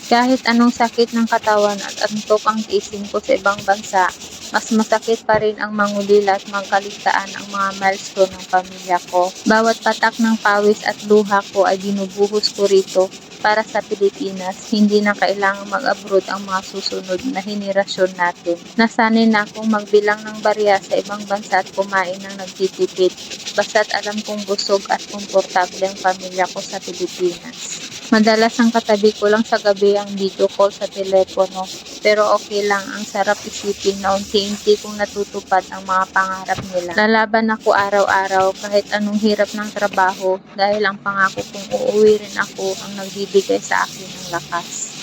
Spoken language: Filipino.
Kahit anong sakit ng katawan at antok ang tiisin ko sa ibang bansa, mas masakit pa rin ang mangulila at magkaligtaan ang mga milestone ng pamilya ko. Bawat patak ng pawis at luha ko ay binubuhos ko rito para sa Pilipinas. Hindi na kailangang mag-abroad ang mga susunod na henerasyon natin. Nasanay na akong magbilang ng barya sa ibang bansa at kumain ng nagtitipid. Basta't alam kong busog at komportable ang pamilya ko sa Pilipinas. Madalas ang katabi ko lang sa gabi ang video call sa telepono. Pero okay lang, ang sarap isipin na unti-unti kong natutupad ang mga pangarap nila. Lalaban ako araw-araw kahit anong hirap ng trabaho dahil ang pangako kong uuwi rin ako ang nagbibigay sa akin ng lakas.